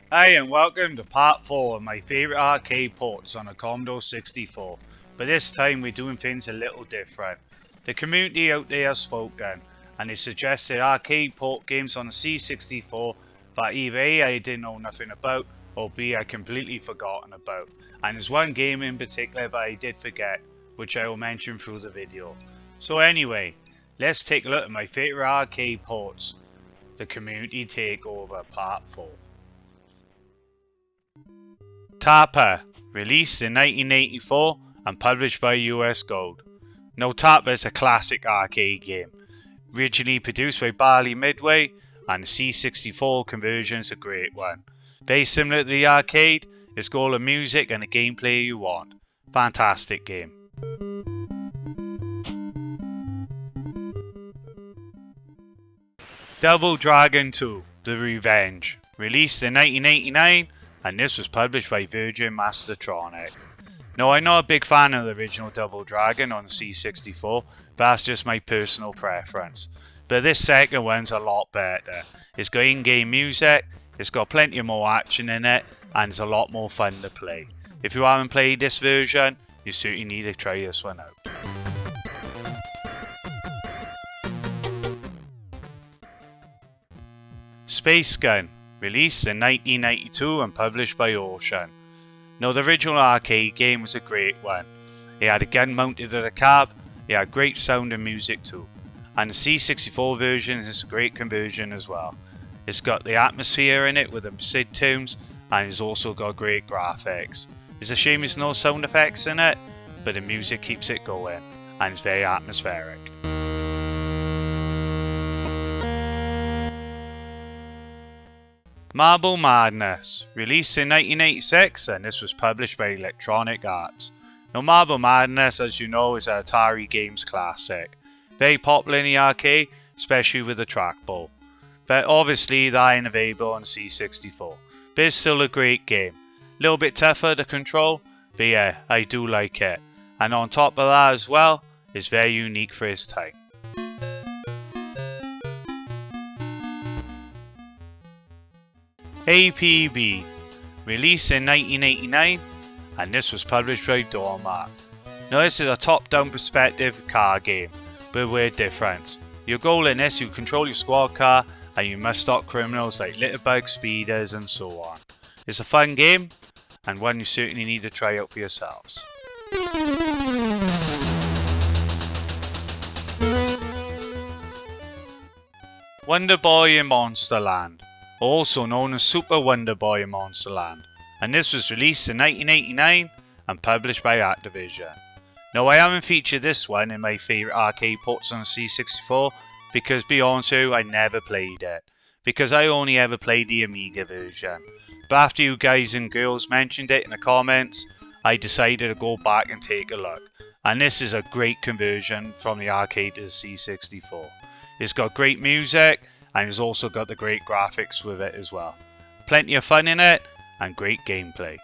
Hi and welcome to part 4 of my favourite arcade ports on a Commodore 64, but this time we're doing things a little different. The community out there has spoken and they suggested arcade port games on the C64 that either A I didn't know nothing about or B I completely forgotten about, and there's one game in particular that I did forget, which I will mention through the video. So anyway, let's take a look at my favourite arcade ports, the community takeover part 4. Tapa, released in 1984 and published by US Gold. Now Tapa is a classic arcade game, originally produced by Bally Midway, and the C64 conversion is a great one. Very similar to the arcade, it's got all the music and the gameplay you want. Fantastic game. Double Dragon 2, The Revenge, released in 1989, and this was published by Virgin Mastertronic. Now, I'm not a big fan of the original Double Dragon on the C64, but that's just my personal preference. But this second one's a lot better. It's got in-game music, it's got plenty more action in it, and it's a lot more fun to play. If you haven't played this version, you certainly need to try this one out. Space Gun, released in 1992 and published by Ocean. Now, the original arcade game was a great one. It had a gun mounted to the cab, it had great sound and music too. And the C64 version is a great conversion as well. It's got the atmosphere in it with the SID tunes, and it's also got great graphics. It's a shame there's no sound effects in it, but the music keeps it going, and it's very atmospheric. Marble Madness, released in 1986, and this was published by Electronic Arts. Now, Marble Madness, as you know, is an Atari Games classic. Very popular in the arcade, especially with the trackball. But obviously, that ain't available on C64. But it's still a great game. A little bit tougher to control, but yeah, I do like it. And on top of that as well, it's very unique for its time. APB, released in 1989, and this was published by Dormark. Now, this is a top-down perspective car game, but with a difference. Your goal in this, you control your squad car and you must stop criminals like litterbugs, speeders and so on. It's a fun game and one you certainly need to try out for yourselves. Wonder Boy in Monsterland, also known as Super Wonder Boy in Monsterland, and this was released in 1989 and published by Activision. Now, I haven't featured this one in my favourite arcade ports on the C64 because, to be honest with you, I never played it, because I only ever played the Amiga version. But after you guys and girls mentioned it in the comments, I decided to go back and take a look, and this is a great conversion from the arcade to the C64. It's got great music, and it's also got the great graphics with it as well. Plenty of fun in it, and great gameplay.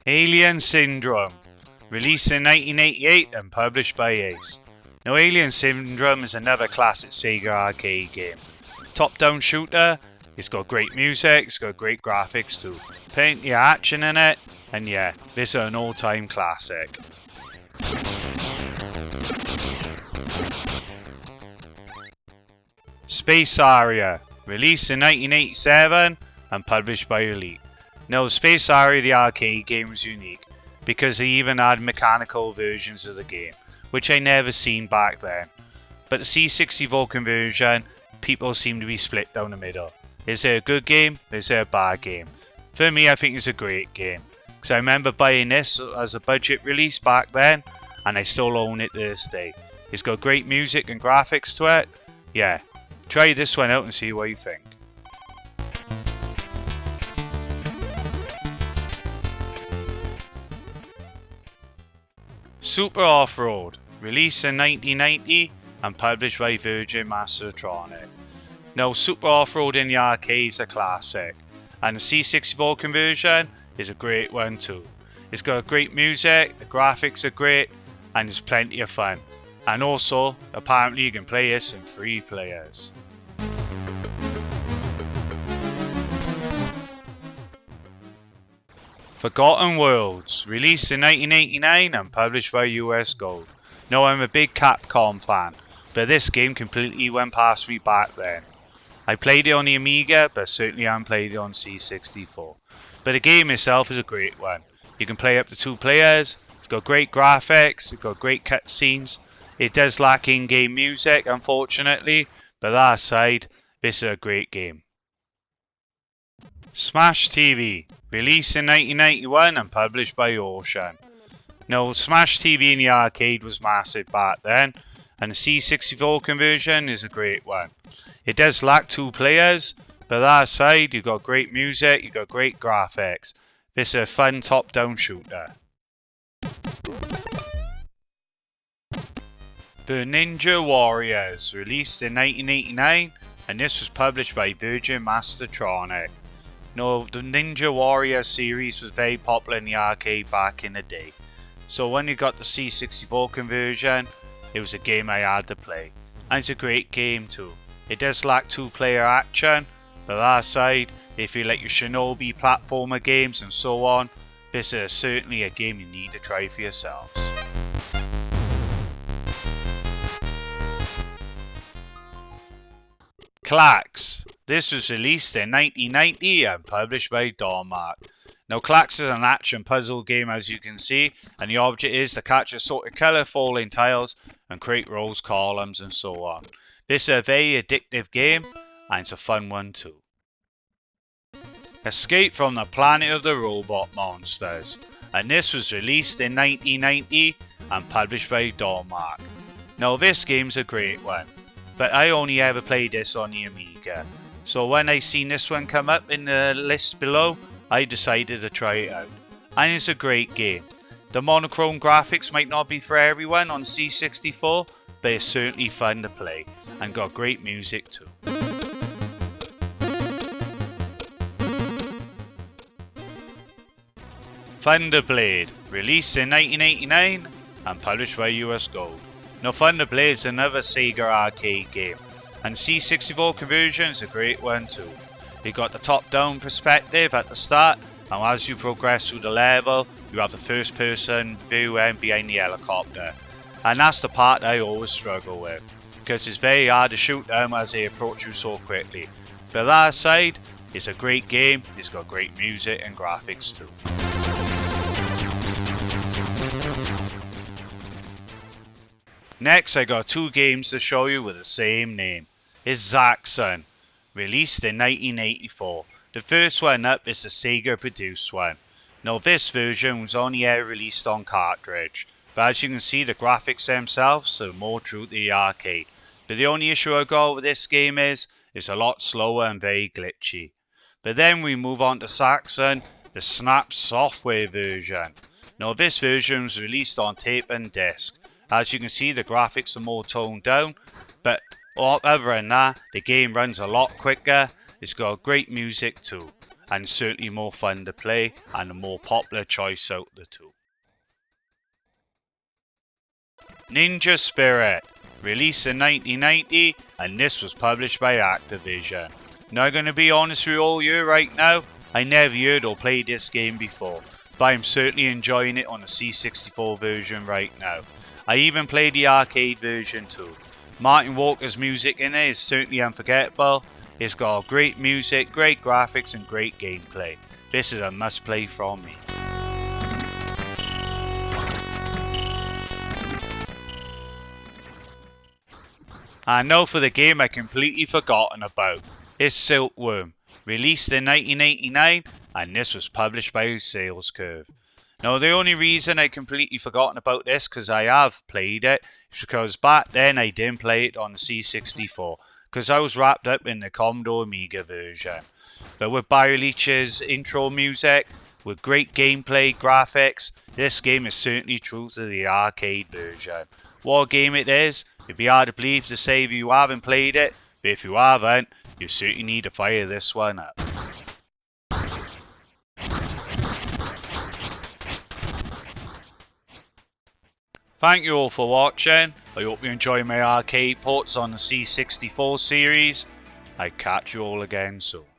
Alien Syndrome, released in 1988 and published by Ace. Now, Alien Syndrome is another classic Sega arcade game. Top-down shooter, it's got great music, it's got great graphics too. Plenty of action in it, and yeah, this is an all-time classic. Space Aria, released in 1987 and published by Elite. Now, Space Aria, the arcade game, was unique because they even had mechanical versions of the game, which I never seen back then. But the C64 conversion, people seem to be split down the middle. Is it a good game? Is it a bad game? For me, I think it's a great game, because I remember buying this as a budget release back then, and I still own it to this day. It's got great music and graphics to it. Yeah, try this one out and see what you think. Super Off-Road, released in 1990 and published by Virgin Mastertronic. Now, Super Off-Road in the arcade is a classic, and the C64 conversion is a great one too. It's got great music, the graphics are great, and there's plenty of fun. And also, apparently you can play this in 3 players. Forgotten Worlds, released in 1989 and published by US Gold. Now I'm a big Capcom fan, but this game completely went past me back then. I played it on the Amiga, but certainly haven't played it on C64. But the game itself is a great one. You can play up to 2 players, it's got great graphics, it's got great cutscenes. It does lack in-game music, unfortunately, but that aside, this is a great game. Smash TV, released in 1991 and published by Ocean. Now, Smash TV in the arcade was massive back then, and the C64 conversion is a great one. It does lack 2 players, but that aside, you've got great music, you've got great graphics. This is a fun top-down shooter. The Ninja Warriors, released in 1989, and this was published by Virgin Mastertronic. Now, the Ninja Warrior series was very popular in the arcade back in the day. So when you got the C64 conversion, it was a game I had to play. And it's a great game too. It does lack 2-player action, but that aside, if you like your Shinobi platformer games and so on, this is certainly a game you need to try for yourselves. Clacks. This was released in 1990 and published by Dormark. Now, Clacks is an action puzzle game, as you can see, and the object is to catch assorted colour falling tiles and create rows, columns and so on. This is a very addictive game, and it's a fun one too. Escape from the Planet of the Robot Monsters, and this was released in 1990 and published by Dormark. Now, this game's a great one, but I only ever played this on the Amiga. So when I seen this one come up in the list below, I decided to try it out. And it's a great game. The monochrome graphics might not be for everyone on C64, but it's certainly fun to play and got great music too. Thunderblade, released in 1989 and published by US Gold. Now, Thunderblade is another Sega arcade game, and C64 conversion is a great one too. You got the top-down perspective at the start, and as you progress through the level, you have the first-person view behind the helicopter. And that's the part I always struggle with, because it's very hard to shoot them as they approach you so quickly. But that aside, it's a great game, it's got great music and graphics too. Next, I got 2 games to show you with the same name. It's Zaxxon, released in 1984. The first one up is the Sega produced one. Now, this version was only ever released on cartridge, but as you can see, the graphics themselves are more true to the arcade. But the only issue I got with this game is it's a lot slower and very glitchy. But then we move on to Zaxxon, the Snap software version. Now, this version was released on tape and disc. As you can see, the graphics are more toned down, but other than that, the game runs a lot quicker, it's got great music too, and certainly more fun to play, and a more popular choice out of the two. Ninja Spirit, released in 1990, and this was published by Activision. Now, I'm going to be honest with all you right now, I never heard or played this game before, but I'm certainly enjoying it on the C64 version right now. I even played the arcade version too. Martin Walker's music in it is certainly unforgettable. It's got great music, great graphics and great gameplay. This is a must play from me. And now for the game I completely forgotten about. It's Silkworm, released in 1989 and this was published by Sales Curve. Now, the only reason I completely forgotten about this, because I have played it, is because back then I didn't play it on the C64, because I was wrapped up in the Commodore Amiga version. But with Barry Leach's intro music, with great gameplay, graphics, this game is certainly true to the arcade version. What a game it is, it'd be hard to believe to say if you haven't played it, but if you haven't, you certainly need to fire this one up. Thank you all for watching. I hope you enjoy my arcade ports on the C64 series. I catch you all again soon.